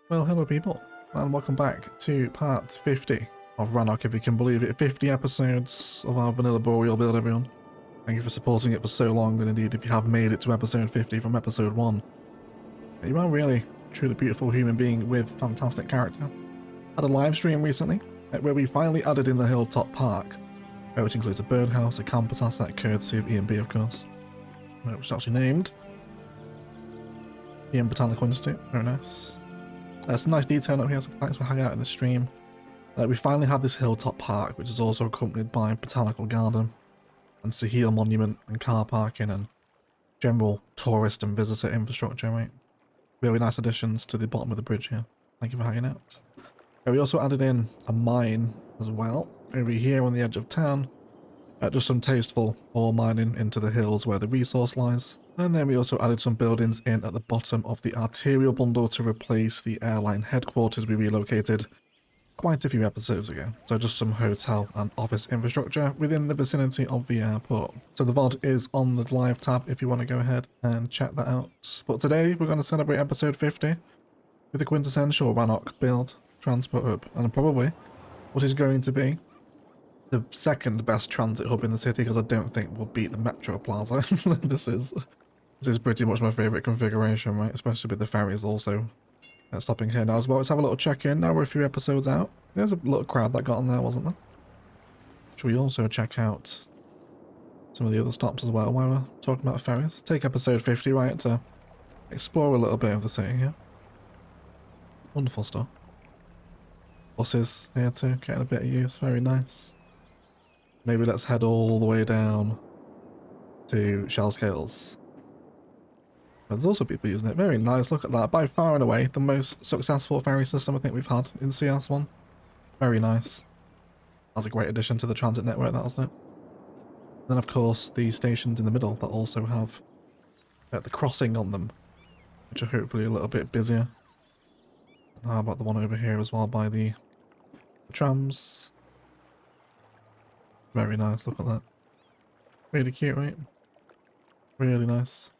Well, hello people, and welcome back to part 50 of Rannoch, if you can believe it. 50 episodes of our vanilla Boreal build, everyone. Thank you for supporting it for so long, and indeed, if you have made it to episode 50 from episode 1, you are really, truly beautiful human being with fantastic character. Had a live stream recently, where we finally added in the Hilltop Park, which includes a birdhouse, a campus asset, courtesy of AMD, of course, which is actually named the Botanical Institute. Very nice. Some nice detail up here, so thanks for hanging out in the stream. We finally have this Hilltop Park, which is also accompanied by Botanical Garden and Sahil Monument and car parking and general tourist and visitor infrastructure, right? Really nice additions to the bottom of the bridge here. Thank you for hanging out. We also added in a mine as well, over here on the edge of town. Just some tasteful ore mining into the hills where the resource lies. And then we also added some buildings in at the bottom of the arterial bundle to replace the airline headquarters we relocated quite a few episodes ago. So just some hotel and office infrastructure within the vicinity of the airport. So the VOD is on the live tab if you want to go ahead and check that out. But today we're going to celebrate episode 50 with a quintessential Rannoch build, transport hub, and probably what is going to be the second best transit hub in the city, because I don't think we'll beat the Metro Plaza. This is pretty much my favourite configuration, right? Especially with the ferries also stopping here now as well. Let's have a little check-in. Now we're a few episodes out. There's a little crowd that got on there, wasn't there? Should we also check out some of the other stops as well while we're talking about ferries? Take episode 50, right, to explore a little bit of the city here. Wonderful stuff. Buses here too, getting a bit of use. Very nice. Maybe let's head all the way down to Shell Scales. There's also people using it. Very nice, look at that. By far and away, the most successful ferry system I think we've had in CS1. Very nice. That's a great addition to the transit network, that wasn't it? Then of course, the stations in the middle that also have the crossing on them, which are hopefully a little bit busier. How about the one over here as well by the trams? Very nice, look at that. Really cute, right? Really nice.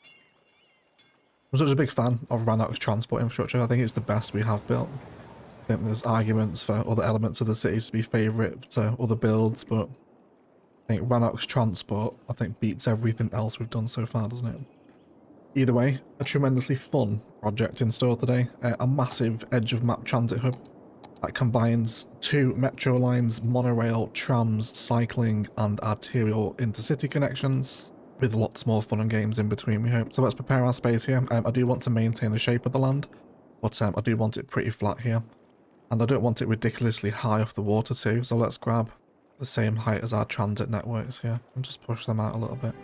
I'm such a big fan of Rannoch's transport infrastructure. I think it's the best we have built. I think there's arguments for other elements of the cities to be favourite to other builds, but I think Rannoch's transport, I think, beats everything else we've done so far, doesn't it? Either way, a tremendously fun project in store today. A massive edge-of-map transit hub that combines 2 metro lines, monorail, trams, cycling, and arterial intercity connections, with lots more fun and games in between, we hope. So let's prepare our space here. I do want to maintain the shape of the land, but I do want it pretty flat here. And I don't want it ridiculously high off the water too, so let's grab the same height as our transit networks here and just push them out a little bit.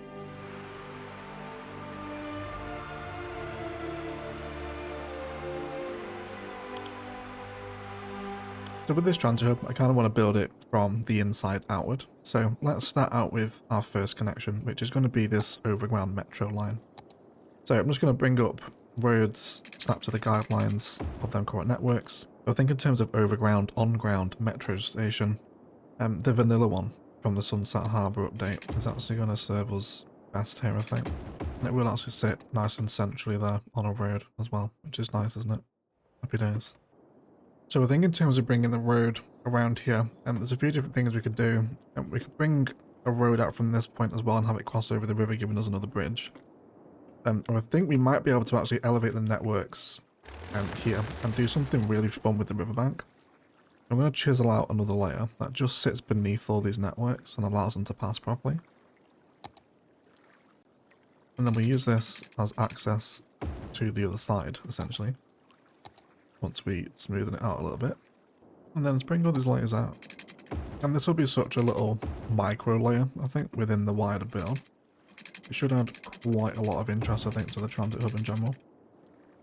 So with this transit hub, I kind of want to build it from the inside outward. So let's start out with our first connection, which is going to be this overground metro line. So I'm just going to bring up roads, snap to the guidelines of them current networks. I think in terms of overground, on-ground metro station, the vanilla one from the Sunset Harbour update is actually going to serve us best here, I think. And it will actually sit nice and centrally there on a road as well, which is nice, isn't it? Happy days. So I think in terms of bringing the road around here, there's a few different things we could do. We could bring a road out from this point as well and have it cross over the river, giving us another bridge. Or I think we might be able to actually elevate the networks here and do something really fun with the riverbank. I'm going to chisel out another layer that just sits beneath all these networks and allows them to pass properly. And then we use this as access to the other side, essentially, once we smoothen it out a little bit. And then let's bring all these layers out. And this will be such a little micro layer, I think, within the wider build. It should add quite a lot of interest, I think, to the transit hub in general.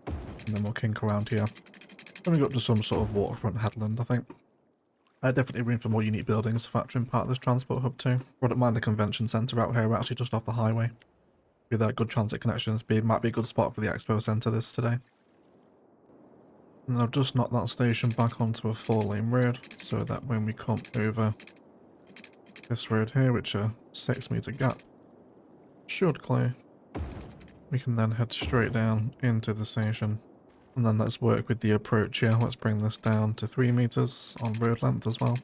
And then we'll kink around here. Coming up to some sort of waterfront headland, I think. Definitely room for more unique buildings to factor in part of this transport hub too. Wouldn't mind the convention centre out here. We're actually just off the highway. With good transit connections, might be a good spot for the expo centre this today. And I've just knocked that station back onto a 4-lane road, so that when we come over this road here, which are 6-metre gap, should clear. We can then head straight down into the station And then let's work with the approach here. Let's bring this down to 3 meters on road length as well.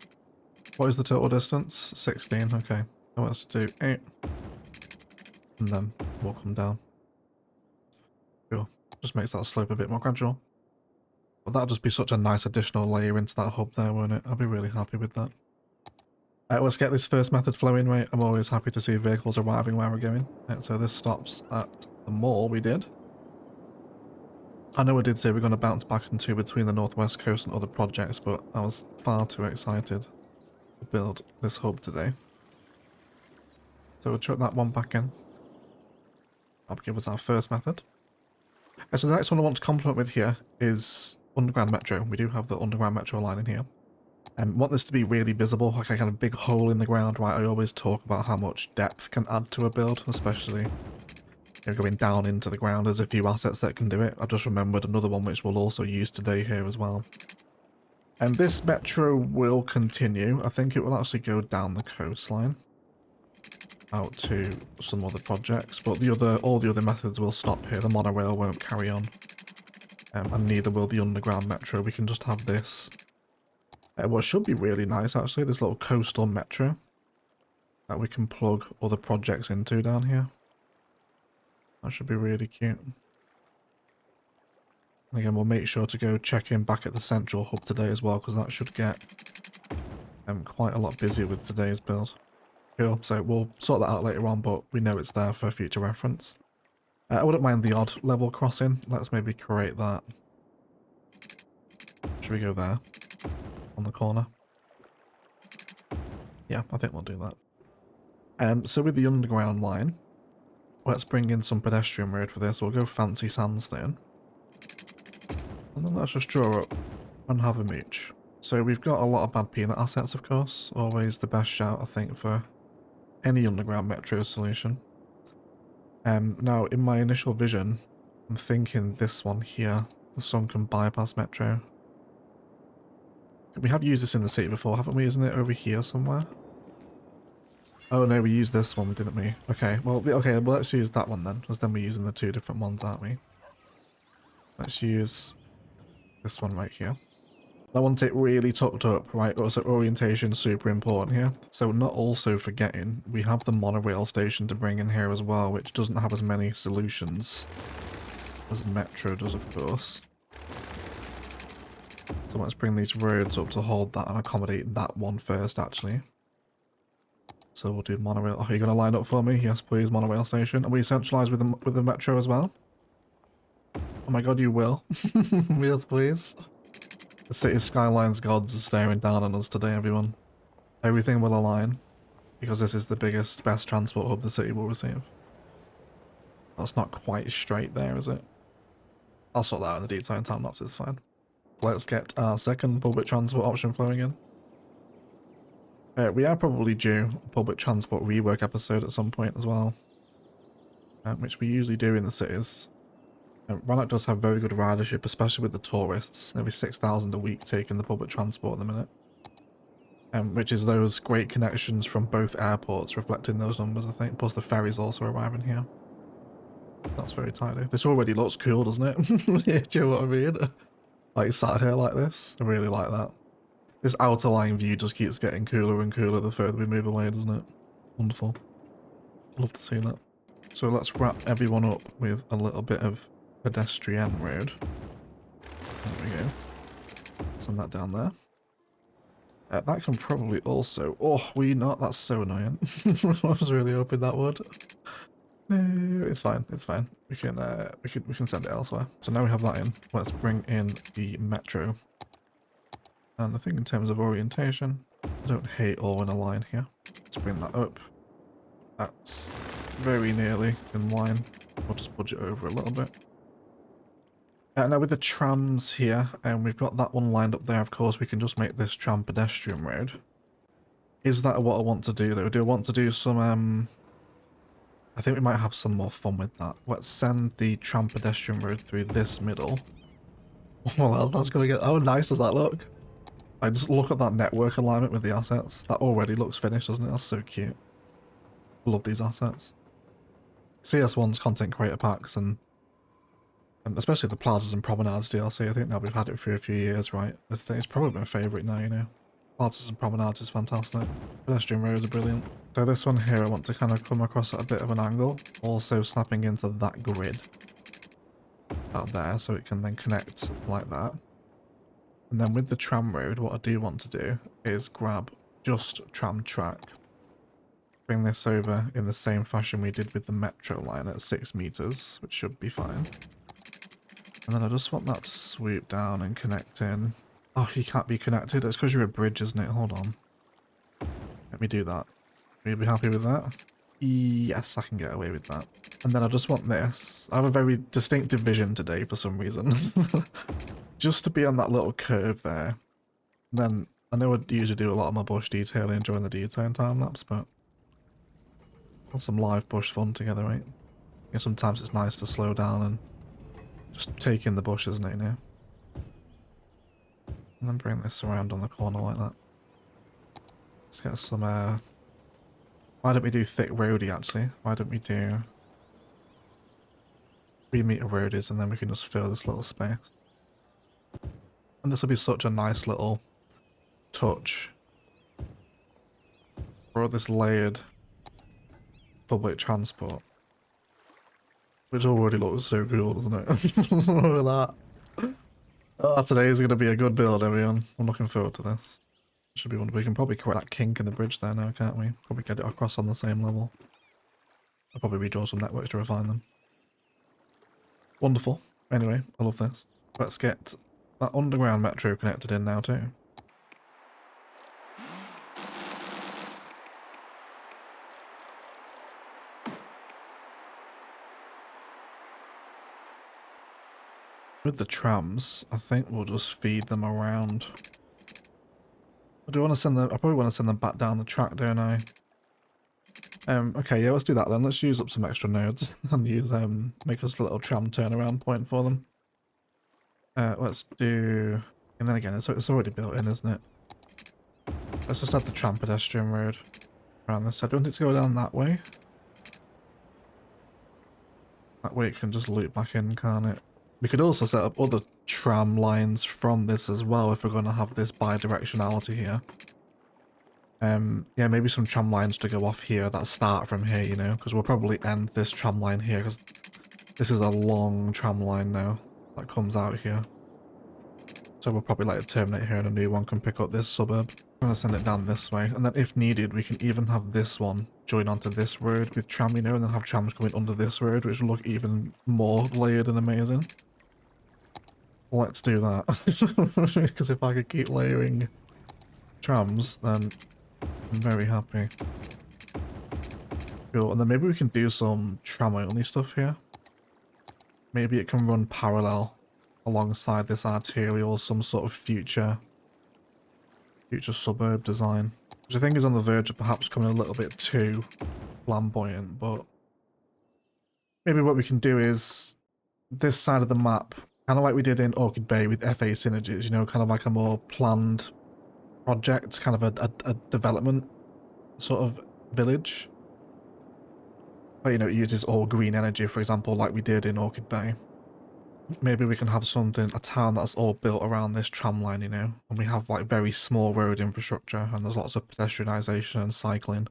What is the total distance? 16, okay. So let's do 8. And then we'll come down. Cool. Just makes that slope a bit more gradual. But that'll just be such a nice additional layer into that hub there, won't it? I'll be really happy with that. Let's get this first method flowing, right? I'm always happy to see vehicles arriving where we're going. So this stops at the mall we did. I know I did say we're going to bounce back into between the northwest coast and other projects, but I was far too excited to build this hub today. So we'll chuck that one back in. That'll give us our first method. So the next one I want to complement with here is underground metro. We do have the underground metro line in here. I want this to be really visible, like a kind of big hole in the ground, right? I always talk about how much depth can add to a build, especially going down into the ground. There's a few assets that can do it. I just remembered another one which we'll also use today here as well. And this metro will continue. I think it will actually go down the coastline out to some other projects, but all the other methods will stop here. The monorail won't carry on, and neither will the underground metro. We can just have this. What should be really nice actually, this little coastal metro that we can plug other projects into down here. That should be really cute. And again, we'll make sure to go check in back at the central hub today as well, because that should get quite a lot busier with today's build. Cool, so we'll sort that out later on, but we know it's there for future reference. I wouldn't mind the odd level crossing. Let's maybe create that. Should we go there? On the corner? Yeah, I think we'll do that. So with the underground line, let's bring in some pedestrian road for this. We'll go fancy sandstone. And then let's just draw up and have a mooch. So we've got a lot of bad peanut assets, of course. Always the best shout, I think, for any underground metro solution. Now, in my initial vision, I'm thinking this one here, the sunken bypass metro. We have used this in the city before, haven't we? Isn't it over here somewhere? Oh no, we used this one, didn't we? Okay, well, let's use that one then, because then we're using the two different ones, aren't we? Let's use this one right here. I want it really tucked up, right? Also, orientation is super important here. So not also forgetting, we have the monorail station to bring in here as well, which doesn't have as many solutions as Metro does, of course. So let's bring these roads up to hold that and accommodate that one first, actually. So we'll do monorail. Oh, are you going to line up for me? Yes, please, monorail station. Are we centralised with the Metro as well? Oh my god, you will. Yes, please. The city's skylines gods are staring down on us today, everyone. Everything will align, because this is the biggest, best transport hub the city will receive. That's not quite straight there, is it? I'll sort that out in the detail in time lapse, it's fine. Let's get our second public transport option flowing in. We are probably due a public transport rework episode at some point as well, which we usually do in the cities. Rannoch does have very good ridership, especially with the tourists. There'll be 6,000 a week taking the public transport at the minute. Which is those great connections from both airports reflecting those numbers, I think. Plus the ferries also arriving here. That's very tidy. This already looks cool, doesn't it? Yeah, do you know what I mean? Like sat here like this. I really like that. This outer line view just keeps getting cooler and cooler the further we move away, doesn't it? Wonderful. Love to see that. So let's wrap everyone up with a little bit of pedestrian road. There we go. Send that down there. That can probably also... Oh, will you not? That's so annoying. I was really hoping that would. No, it's fine. It's fine. We can send it elsewhere. So now we have that in. Let's bring in the metro. And I think in terms of orientation, I don't hate all in a line here. Let's bring that up. That's very nearly in line. We'll just budge it over a little bit. Now with the trams here, and we've got that one lined up there, of course, we can just make this tram pedestrian road. Is that what I want to do though? Do I want to do some, I think we might have some more fun with that. Let's send the tram pedestrian road through this middle. Well, that's gonna get, how nice does that look? I just look at that network alignment with the assets. That already looks finished, doesn't it? That's so cute. Love these assets. CS1's content creator packs and And especially the Plazas and Promenades DLC. I think now we've had it for a few years, right? I think it's probably my favourite now, you know. Plazas and Promenades is fantastic. Pedestrian roads are brilliant. So this one here, I want to kind of come across at a bit of an angle, also snapping into that grid out there, so it can then connect like that. And then with the tram road, what I do want to do is grab just tram track, bring this over in the same fashion we did with the metro line at 6 meters, which should be fine. And then I just want that to swoop down and connect in. Oh, he can't be connected. It's because you're a bridge, isn't it? Hold on. Let me do that. Will you be happy with that? Yes, I can get away with that. And then I just want this. I have a very distinctive vision today for some reason. Just to be on that little curve there. And then, I know I usually do a lot of my bush detailing during the detailing time lapse, but some live bush fun together, right? You know, sometimes it's nice to slow down and just take in the bush, isn't it, you know? And then bring this around on the corner like that. Let's get some, why don't we do thick roadie, actually? Why don't we do 3-meter roadies, and then we can just fill this little space. And this will be such a nice little touch for this layered public transport. Which already looks so cool, doesn't it? Look at that. Oh, today is going to be a good build, everyone. I'm looking forward to this. Should be wonderful. We can probably correct that kink in the bridge there now, can't we? Probably get it across on the same level. I'll probably redraw some networks to refine them. Wonderful. Anyway, I love this. Let's get that underground metro connected in now too. With the trams, I think we'll just feed them around. I do want to send them, I probably want to send them back down the track, don't I? Okay, yeah, let's do that then. Let's use up some extra nodes and use, make us a little tram turnaround point for them. Let's do, and then again, it's already built in, isn't it? Let's just add the tram pedestrian road around this side. Do you want it to go down that way? That way it can just loop back in, can't it? We could also set up other tram lines from this as well if we're going to have this bi-directionality here. Yeah, maybe some tram lines to go off here that start from here, you know, because we'll probably end this tram line here because this is a long tram line now that comes out here. So we'll probably let it terminate here and a new one can pick up this suburb. I'm going to send it down this way, and then if needed we can even have this one join onto this road with tram, you know, and then have trams going under this road, which will look even more layered and amazing. Let's do that, because if I could keep layering trams, then I'm very happy. Cool, and then maybe we can do some tram-only stuff here. Maybe it can run parallel alongside this arterial, some sort of future suburb design, which I think is on the verge of perhaps coming a little bit too flamboyant, but maybe what we can do is this side of the map, kind of like we did in Orchid Bay with FA Synergies, you know, kind of like a more planned project, kind of a development sort of village. But, you know, it uses all green energy, for example, like we did in Orchid Bay. Maybe we can have something, a town that's all built around this tram line, you know, and we have like very small road infrastructure and there's lots of pedestrianisation and cycling.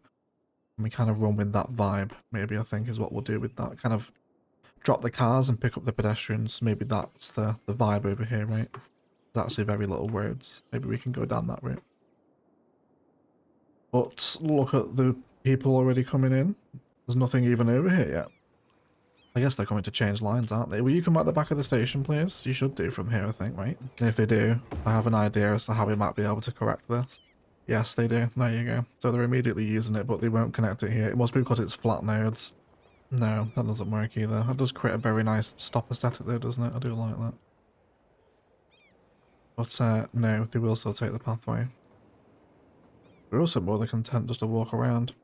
And we kind of run with that vibe, maybe, I think, is what we'll do with that. Kind of drop the cars and pick up the pedestrians. Maybe that's the vibe over here, right? There's actually very little roads. Maybe we can go down that route. But look at the people already coming in. There's nothing even over here yet. I guess they're coming to change lines, aren't they? Will you come at the back of the station, please? You should do from here, I think, right? And if they do, I have an idea as to how we might be able to correct this. Yes, they do. There you go. So they're immediately using it, but they won't connect it here. It must be because it's flat nodes. No, that doesn't work either. That does create a very nice stop aesthetic though, doesn't it? I do like that. But no, they will still take the pathway. We're also more than content just to walk around.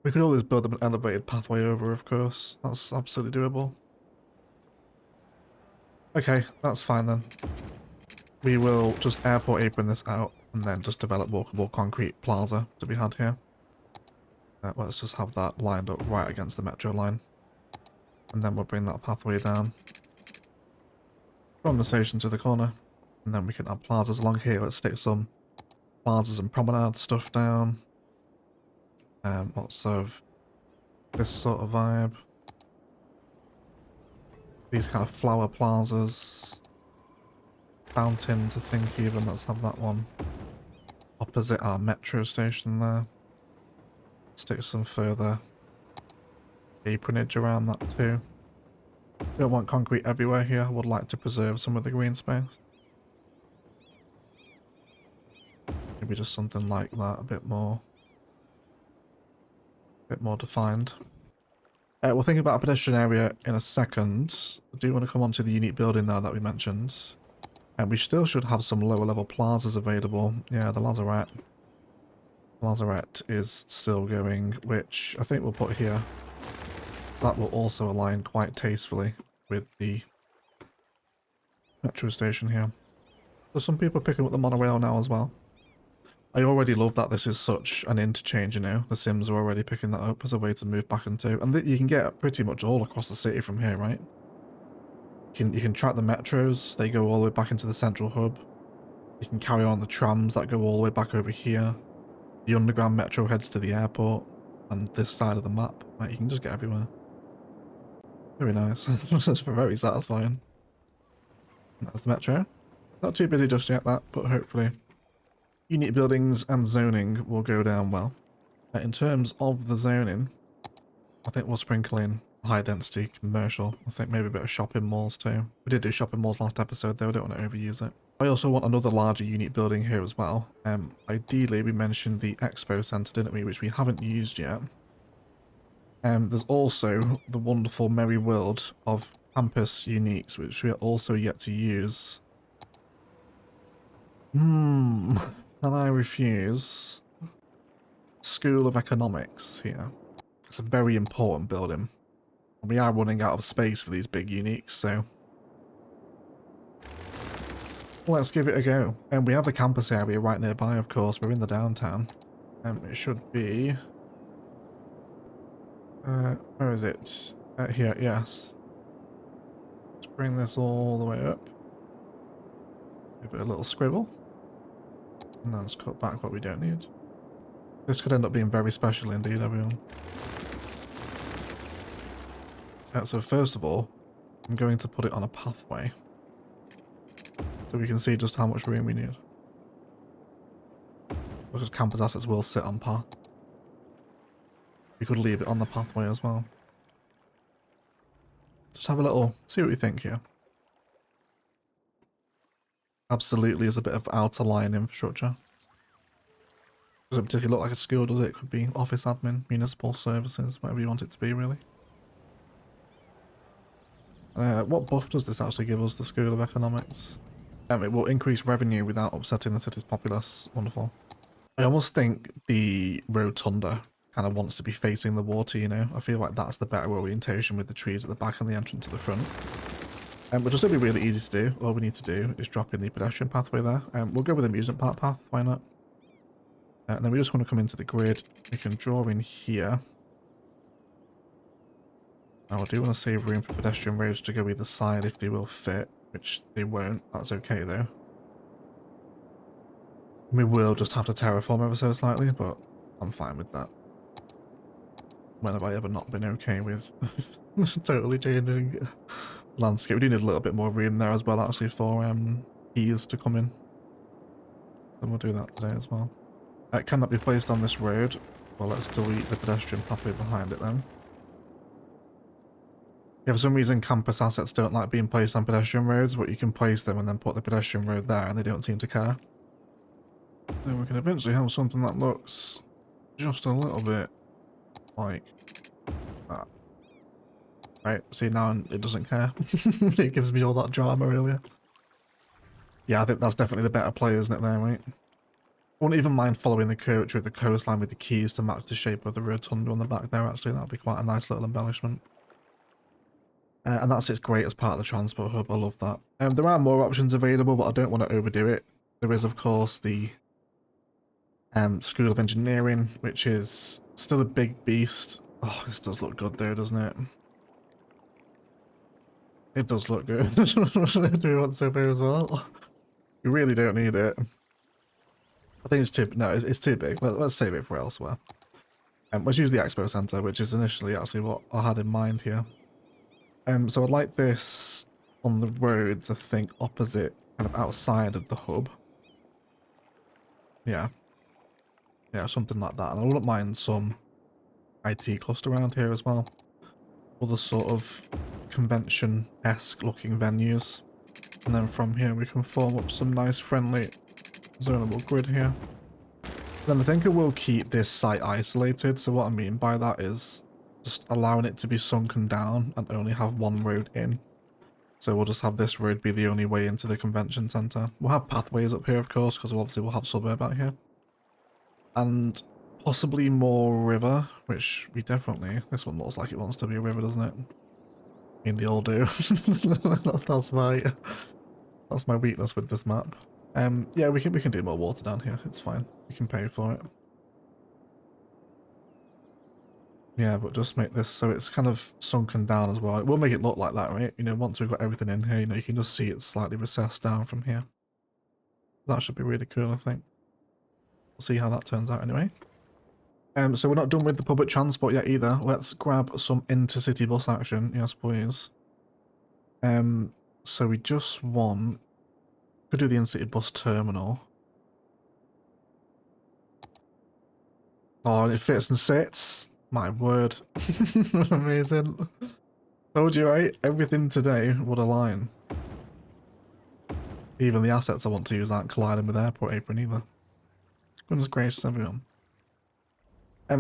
We could always build an elevated pathway over, of course. That's absolutely doable. Okay, that's fine then. We will just airport apron this out and then just develop walkable concrete plaza to be had here. Let's just have that lined up right against the metro line. And then we'll bring that pathway down. from the station to the corner. And then we can add plazas along here. Let's stick some plazas and promenade stuff down. Lots of this sort of vibe. These kind of flower plazas. Fountains, I think even. Let's have that one opposite our metro station there. Stick some further apronage around that too. Don't want concrete everywhere here. I would like to preserve some of the green space. Maybe just something like that, a bit more defined. We'll think about a pedestrian area in a second. I do want to come on to the unique building now that we mentioned. And we still should have some lower level plazas available. Yeah, the lazarette. Lazarette is still going, which I think we'll put here. So that will also align quite tastefully with the metro station here. There's some people picking up the monorail now as well. I already love that this is such an interchange, you know. The Sims are already picking that up as a way to move back into. And you can get pretty much all across the city from here, right? You can track the metros. They go all the way back into the central hub. You can carry on the trams that go all the way back over here. The underground metro heads to the airport. And this side of the map. Right, you can just get everywhere. Very nice. It's very satisfying. That's the metro. Not too busy just yet, that, but hopefully unique buildings and zoning will go down well. In terms of the zoning, I think we'll sprinkle in high density commercial. I think maybe a bit of shopping malls too. We did do shopping malls last episode though, I don't want to overuse it. I also want another larger unique building here as well. Ideally we mentioned the expo centre, didn't we, which we haven't used yet. There's also the wonderful merry world of campus uniques, which we are also yet to use. Can I refuse? School of Economics here. It's a very important building. We are running out of space for these big uniques, so let's give it a go. And we have the campus area right nearby, of course. We're in the downtown. It should be... where is it? Here, yes. Let's bring this all the way up. Give it a little scribble. And then let's cut back what we don't need. This could end up being very special indeed, everyone. So first of all, I'm going to put it on a pathway. So we can see just how much room we need. Because campus assets will sit on path. We could leave it on the pathway as well. Just have a little, see what we think here. Absolutely is a bit of outer line infrastructure. Doesn't particularly look like a school, does it? It could be office admin, municipal services, whatever you want it to be, really. What buff does this actually give us, the School of Economics? It will increase revenue without upsetting the city's populace. Wonderful. I almost think the rotunda kind of wants to be facing the water, you know? I feel like that's the better orientation with the trees at the back and the entrance at the front. But just it'll be really easy to do. All we need to do is drop in the pedestrian pathway there. We'll go with the amusement park path, why not? And then we just want to come into the grid. We can draw in here. Now I do want to save room for pedestrian roads to go either side if they will fit, which they won't. That's okay though. We will just have to terraform ever so slightly, but I'm fine with that. When have I ever not been okay with totally changing landscape? We do need a little bit more room there as well actually for keys to come in. Then we'll do that today as well. It cannot be placed on this road. Well, let's delete the pedestrian pathway behind it then. Yeah, for some reason campus assets don't like being placed on pedestrian roads, but you can place them and then put the pedestrian road there and they don't seem to care. Then we can eventually have something that looks just a little bit like that. Right, see now it doesn't care. It gives me all that drama earlier. Yeah, I think that's definitely the better play, isn't it there, right? I wouldn't even mind following the curvature of the coastline with the keys to match the shape of the rotunda on the back there, actually. That would be quite a nice little embellishment. And that sits great as part of the transport hub. I love that. There are more options available, but I don't want to overdo it. There is, of course, the School of Engineering, which is still a big beast. Oh, this does look good though, doesn't it? It does look good. Do we want so big as well? We really don't need it. I think it's too, no, it's too big. Let's save it for elsewhere. Let's use the Expo Center, which is initially actually what I had in mind here. So I'd like this on the roads, I think, opposite, kind of outside of the hub. Yeah. Yeah, something like that. And I wouldn't mind some IT cluster around here as well. Other sort of convention-esque looking venues. And then from here we can form up some nice friendly zonable grid here. Then I think it will keep this site isolated. So what I mean by that is just allowing it to be sunken down and only have one road in. So we'll just have this road be the only way into the convention center. We'll have pathways up here, of course, because obviously we'll have suburb out here. And possibly more river, which we definitely... This one looks like it wants to be a river, doesn't it? I mean, they all do. That's my weakness with this map. Yeah, we can do more water down here. It's fine. We can pay for it. Yeah, but just make this so it's kind of sunken down as well. It will make it look like that, right? You know, once we've got everything in here, you know, you can just see it's slightly recessed down from here. That should be really cool, I think. We'll see how that turns out anyway. So we're not done with the public transport yet either. Let's grab some intercity bus action, yes please. So we just want... Could do the intercity bus terminal. Oh, it fits and sits. My word. Amazing. Told you, right? Everything today would align. Even the assets I want to use aren't colliding with Airport Apron either. Goodness gracious, everyone.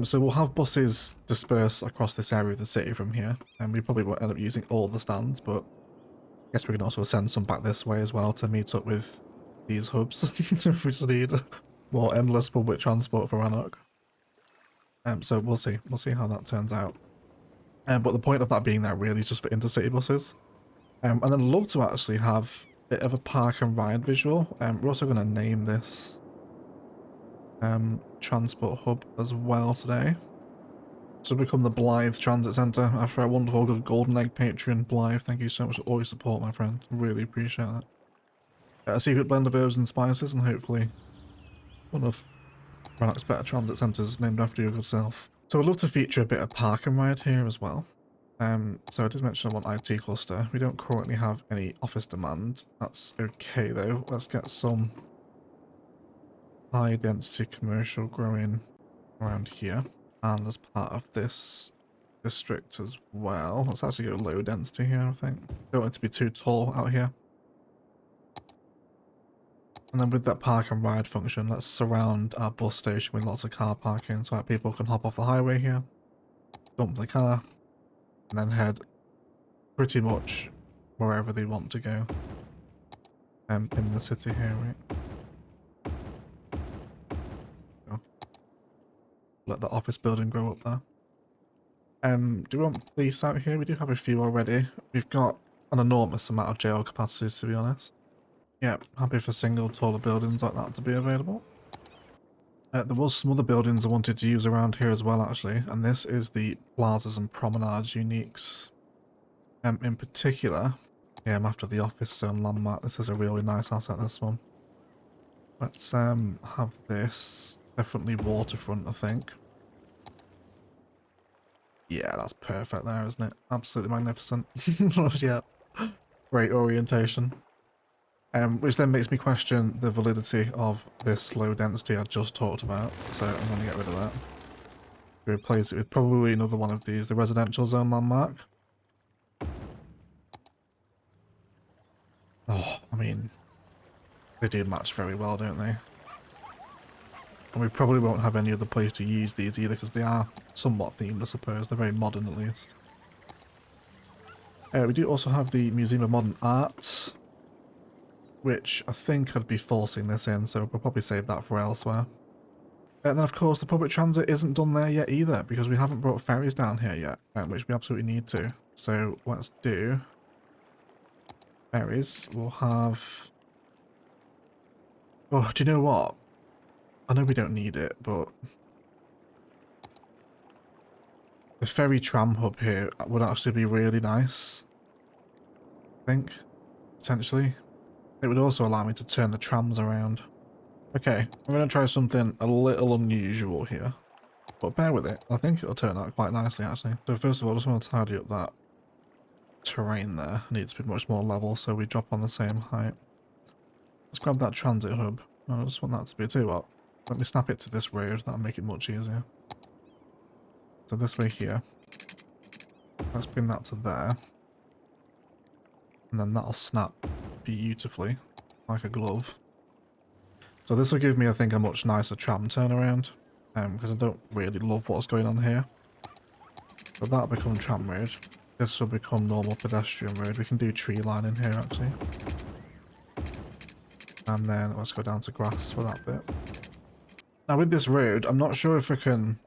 So we'll have buses dispersed across this area of the city from here. And we probably won't end up using all the stands, but I guess we can also send some back this way as well to meet up with these hubs if we just need more endless public transport for Rannoch. So we'll see how that turns out. But the point of that being there really is just for intercity buses. And I'd love to actually have a bit of a park and ride visual. We're also going to name this transport hub as well today. So become the Blythe Transit Centre after our wonderful good Golden Egg Patreon. Blythe, thank you so much for all your support, my friend. Really appreciate that. A secret blend of herbs and spices, and hopefully one of Rannoch's better transit centres named after your good self. So I'd love to feature a bit of park and ride here as well. So I did mention I want IT cluster. We don't currently have any office demand. That's okay though. Let's get some high density commercial growing around here. And as part of this district as well. Let's actually go low density here, I think. Don't want it to be too tall out here. And then with that park and ride function, let's surround our bus station with lots of car parking so that people can hop off the highway here, dump the car, and then head pretty much wherever they want to go in the city here, right? Oh. Let the office building grow up there. Do we want police out here? We do have a few already. We've got an enormous amount of jail capacity, to be honest. Yeah, happy for single taller buildings like that to be available. There was some other buildings I wanted to use around here as well, actually, and this is the plazas and promenades uniques. In particular, yeah, I'm after the office zone landmark. This is a really nice asset, this one. Let's have this. Definitely waterfront, I think. Yeah, that's perfect there, isn't it? Absolutely magnificent. Yeah, great orientation. Which then makes me question the validity of this low density I just talked about, so I'm going to get rid of that. Replace it with probably another one of these, the residential zone landmark. Oh, I mean, they do match very well, don't they? And we probably won't have any other place to use these either, because they are somewhat themed, I suppose. They're very modern, at least. We do also have the Museum of Modern Art, which I think I'd be forcing this in, so we'll probably save that for elsewhere. And then of course the public transit isn't done there yet either, because we haven't brought ferries down here yet, which we absolutely need to. So let's do ferries. We'll have... Oh, do you know what? I know we don't need it, but the ferry tram hub here would actually be really nice. think, potentially. It would also allow me to turn the trams around. Okay, I'm going to try something a little unusual here. But bear with it. I think it'll turn out quite nicely, actually. So first of all, I just want to tidy up that terrain there. It needs to be much more level, so we drop on the same height. Let's grab that transit hub. I just want that to be too what. Let me snap it to this road. That'll make it much easier. So this way here. Let's bring that to there. And then that'll snap beautifully, like a glove. So this will give me, I think, a much nicer tram turnaround. Because I don't really love what's going on here. But that'll become tram road. This will become normal pedestrian road. We can do tree line in here, actually. And then let's go down to grass for that bit. Now with this road, I'm not sure if I can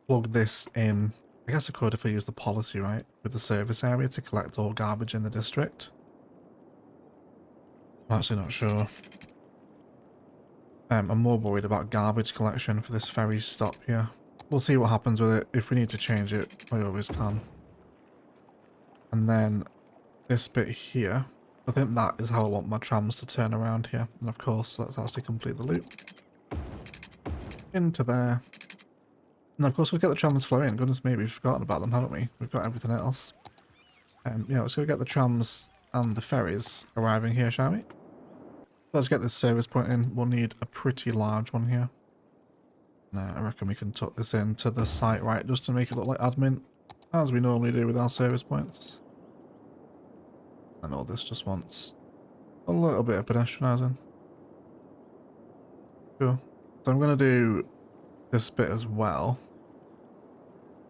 plug this in. I guess I could if I use the policy, right? With the service area to collect all garbage in the district. I'm actually not sure. I'm more worried about garbage collection for this ferry stop here. We'll see what happens with it. If we need to change it, I always can. And then this bit here, I think that is how I want my trams to turn around here. And of course, let's actually complete the loop. Into there. And of course, we'll get the trams flowing. Goodness me, we've forgotten about them, haven't we? We've got everything else. Yeah, let's go get the trams and the ferries arriving here, shall we? Let's get this service point in. We'll need a pretty large one here. I reckon we can tuck this into the site, right, just to make it look like admin, as we normally do with our service points. And all this just wants a little bit of pedestrianising. Cool. So I'm going to do this bit as well,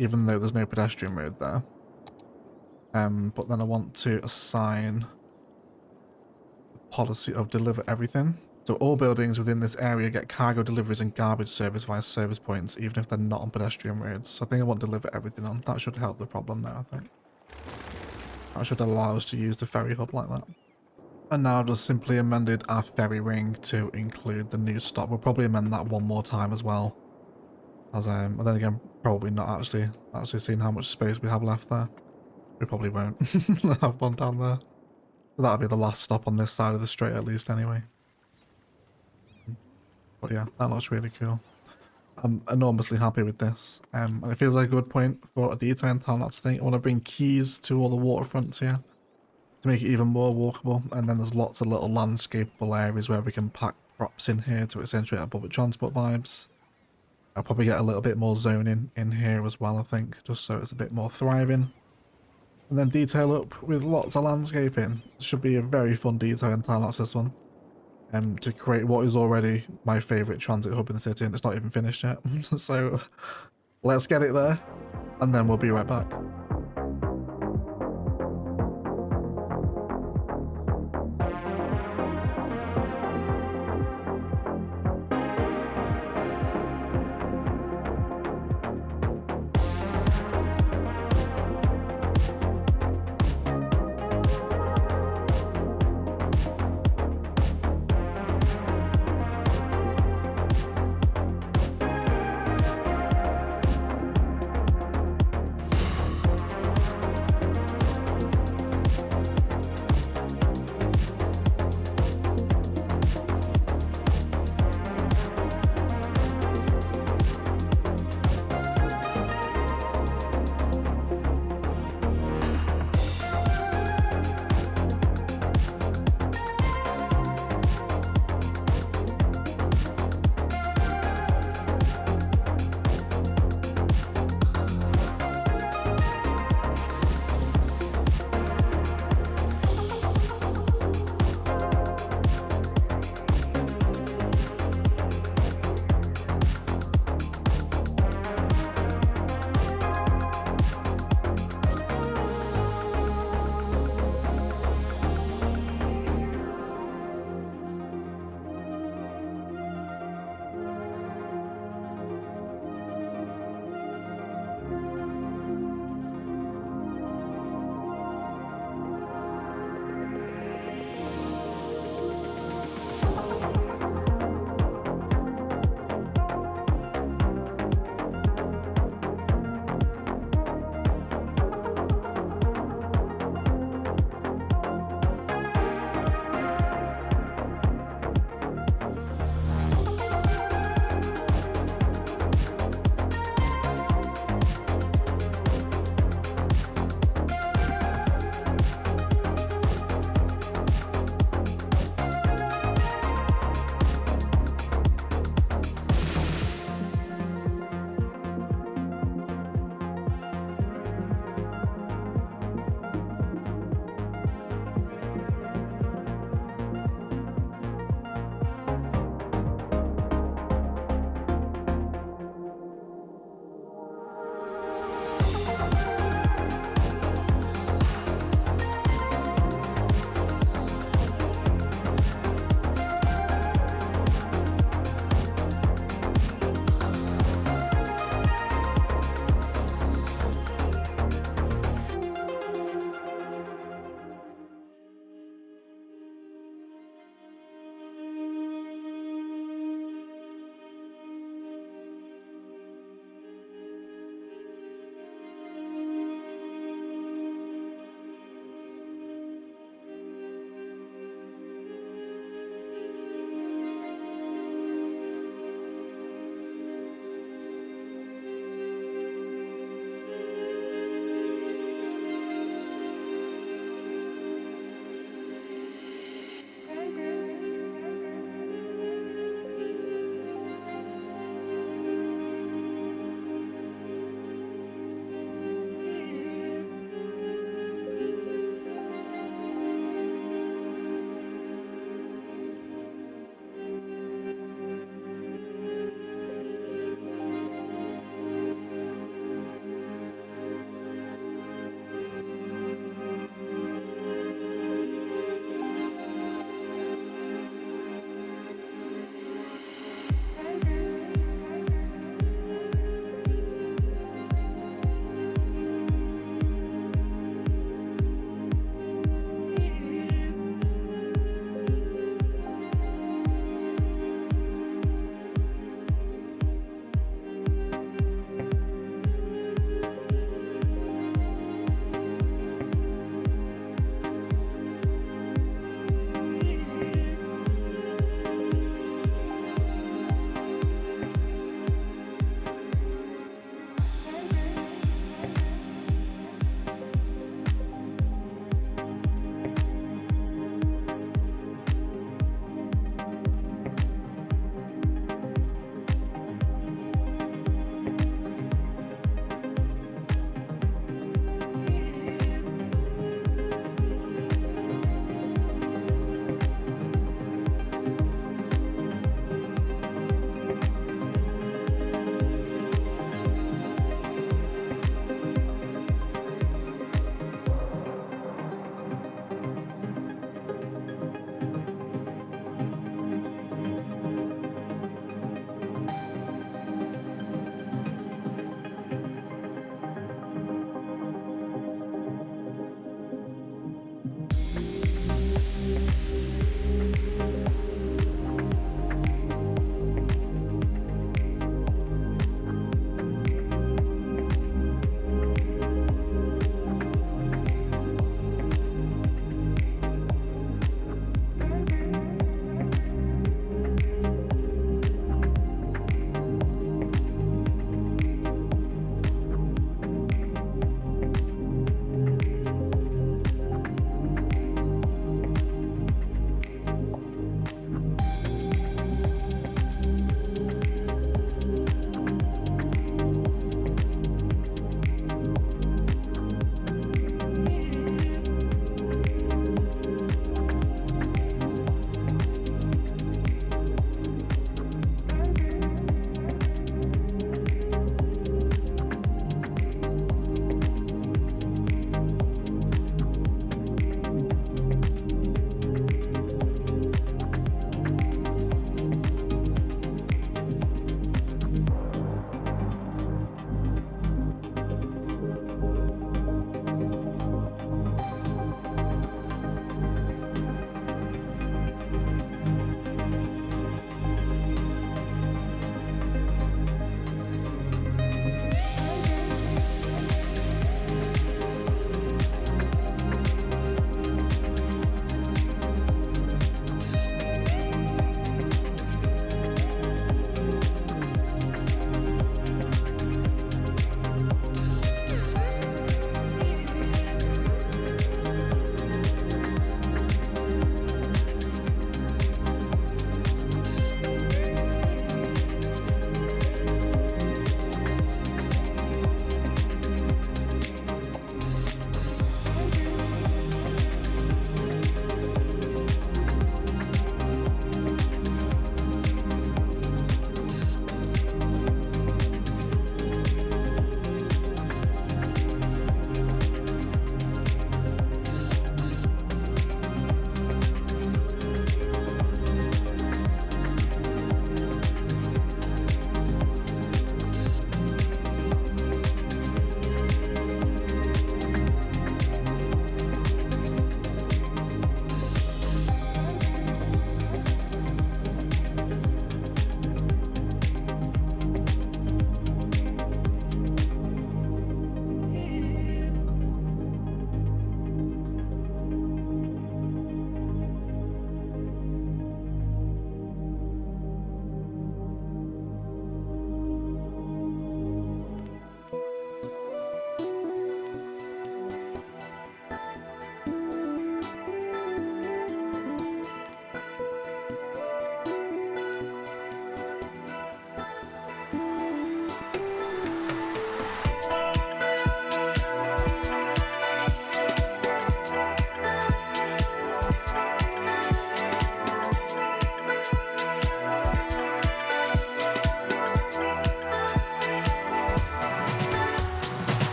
even though there's no pedestrian road there. But then I want to assign policy of deliver everything. So all buildings within this area get cargo deliveries and garbage service via service points, even if they're not on pedestrian roads. So I think I want to deliver everything on. That should help the problem there, I think. That should allow us to use the ferry hub like that. And now I've just simply amended our ferry ring to include the new stop. We'll probably amend that one more time as well. As and then again, probably not actually seeing how much space we have left there. We probably won't have one down there. That'll be the last stop on this side of the strait at least anyway. But yeah, that looks really cool. I'm enormously happy with this. And it feels like a good point for a detail time-lapse thing. I want to bring keys to all the waterfronts here to make it even more walkable. And then there's lots of little landscapeable areas where we can pack props in here to accentuate our public transport vibes. I'll probably get a little bit more zoning in here as well, I think, just so it's a bit more thriving. And then detail up with lots of landscaping. Should be a very fun detail and time-lapse this one. To create what is already my favourite transit hub in the city, and it's not even finished yet. So let's get it there, and then we'll be right back.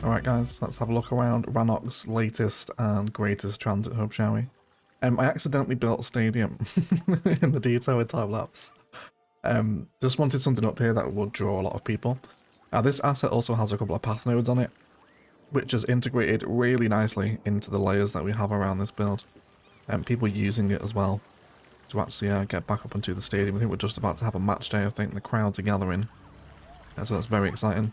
Alright guys, let's have a look around Rannoch's latest and greatest transit hub, shall we? I accidentally built Stadium in the detail with time-lapse. Just wanted something up here that would draw a lot of people. This asset also has a couple of path nodes on it, which is integrated really nicely into the layers that we have around this build. People using it as well to actually get back up into the stadium. I think we're just about to have a match day. I think the crowds are gathering, so that's very exciting.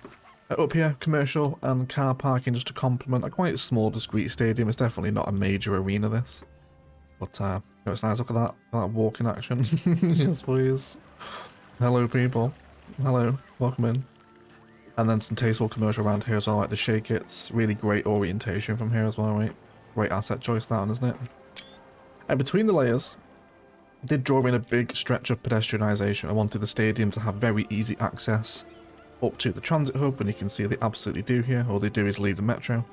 Up here, commercial and car parking just to complement a quite small, discreet stadium. It's definitely not a major arena, this. But it's nice. Look at that walking action. Yes, please. Hello, people. Hello. Welcome in. And then some tasteful commercial around here as well, like the Shake It's. Really great orientation from here as well, right? Great asset choice, that one, isn't it? And between the layers, I did draw in a big stretch of pedestrianisation. I wanted the stadium to have very easy access up to the transit hub, and you can see they absolutely do here. All they do is leave the metro,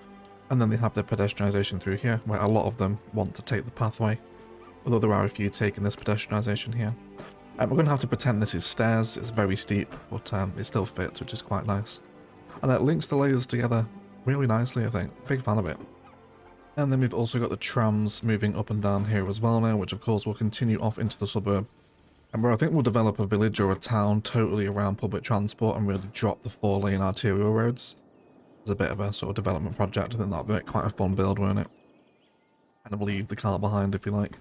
and then they have their pedestrianisation through here, where a lot of them want to take the pathway, although there are a few taking this pedestrianisation here. We're going to have to pretend this is stairs. It's very steep, but it still fits, which is quite nice. And that links the layers together really nicely, I think. Big fan of it. And then we've also got the trams moving up and down here as well now, which of course will continue off into the suburb. And where I think we'll develop a village or a town totally around public transport and really drop the 4-lane arterial roads. It's a bit of a sort of development project. I think that'll be quite a fun build, won't it? Kind of leave the car behind, if you like.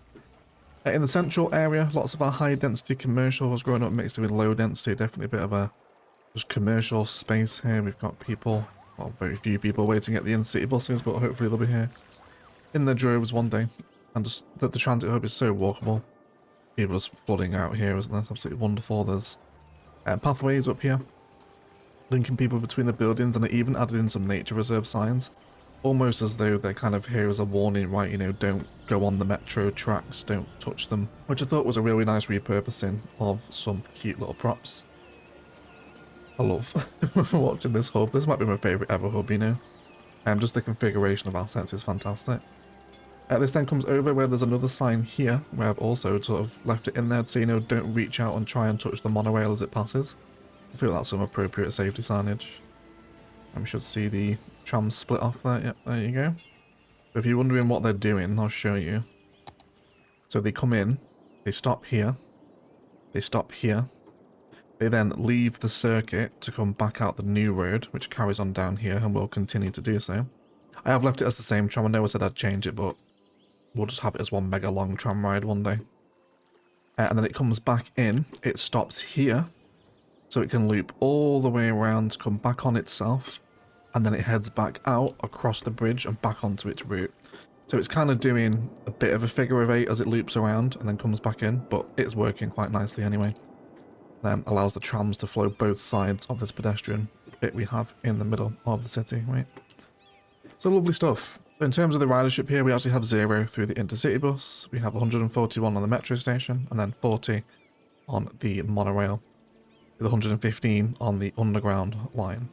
In the central area, lots of our high density commercial has grown up mixed with low density. Definitely a bit of a just commercial space here. We've got people, well, very few people waiting at the in-city buses, but hopefully they'll be here in their droves one day. And just that the transit hub is so walkable. People just flooding out here, isn't that absolutely wonderful? There's pathways up here, linking people between the buildings, and I even added in some nature reserve signs, almost as though they're kind of here as a warning, right? You know, don't go on the metro tracks, don't touch them, which I thought was a really nice repurposing of some cute little props. I love watching this hub. This might be my favourite ever hub, you know. Just the configuration of assets is fantastic. This then comes over where there's another sign here, where I've also sort of left it in there to say, you know, don't reach out and try and touch the monorail as it passes. I feel that's some appropriate safety signage. And we should see the trams split off there. Yep, there you go. If you're wondering what they're doing, I'll show you. So they come in, they stop here, they stop here. They then leave the circuit to come back out the new road, which carries on down here and will continue to do so. I have left it as the same tram. I know I said I'd change it, but we'll just have it as one mega long tram ride one day. And then it comes back in, it stops here, so it can loop all the way around, come back on itself, and then it heads back out across the bridge and back onto its route. So it's kind of doing a bit of a figure of 8 as it loops around and then comes back in, but it's working quite nicely anyway. Allows the trams to flow both sides of this pedestrian bit we have in the middle of the city, right? So lovely stuff. In terms of the ridership here, we actually have 0 through the intercity bus. We have 141 on the metro station, and then 40 on the monorail, with 115 on the underground line.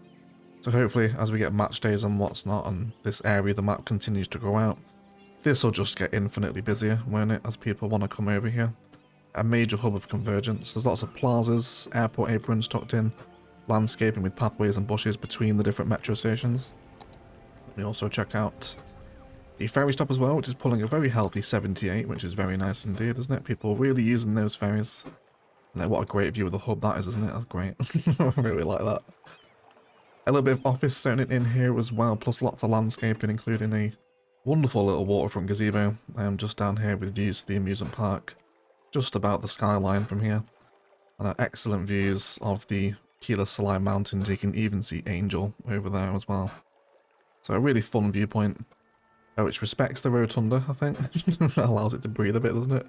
So hopefully, as we get match days and what's not, and this area of the map continues to grow out, this will just get infinitely busier, won't it, as people want to come over here. A major hub of convergence. There's lots of plazas, airport aprons tucked in, landscaping with pathways and bushes between the different metro stations. We also check out the ferry stop as well, which is pulling a very healthy 78, which is very nice indeed, isn't it? People really using those ferries. And what a great view of the hub that is, isn't it? That's great. I really like that. A little bit of office zoning in here as well, plus lots of landscaping, including a wonderful little waterfront gazebo just down here with views to the amusement park. Just about the skyline from here, and excellent views of the Keeler Salai Mountains. You can even see Angel over there as well. So a really fun viewpoint, which respects the rotunda, I think. Allows it to breathe a bit, doesn't it?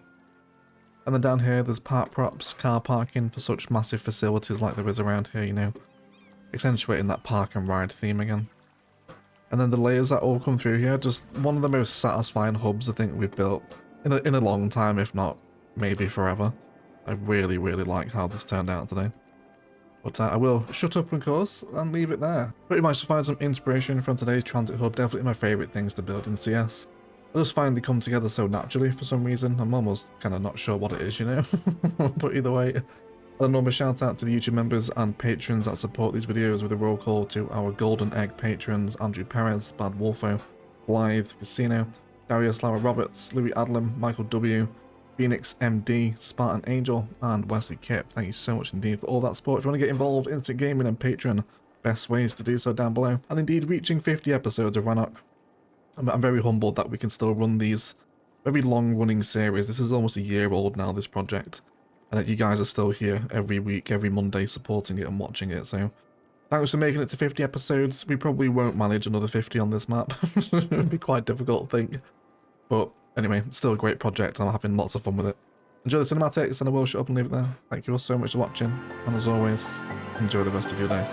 And then down here there's park props, car parking for such massive facilities like there is around here, you know, accentuating that park and ride theme again. And then the layers that all come through here, just one of the most satisfying hubs I think we've built in a long time, if not maybe forever. I really, really like how this turned out today. But I will shut up, of course, and leave it there. Pretty much to find some inspiration from today's transit hub. Definitely my favourite things to build in CS. I just find they come together so naturally for some reason. I'm almost kind of not sure what it is, you know. But either way, Another shout out to the YouTube members and patrons that support these videos with a roll call to our Golden Egg patrons: Andrew Perez, Bad Wolfo, Blythe, Casino, Darius Lara Roberts, Louis Adlam, Michael W, Phoenix MD, Spartan Angel, and Wesley Kip. Thank you so much indeed for all that support. If you want to get involved in Instant Gaming and Patreon, best ways to do so down below. And indeed, reaching 50 episodes of Rannoch, I'm very humbled that we can still run these very long-running series. This is almost a year old now, this project, and that you guys are still here every week, every Monday, supporting it and watching it. So thanks for making it to 50 episodes. We probably won't manage another 50 on this map. It'd be quite difficult, I think. But anyway, still a great project. I'm having lots of fun with it. Enjoy the cinematics, and I will shut up and leave it there. Thank you all so much for watching, and as always, enjoy the rest of your day.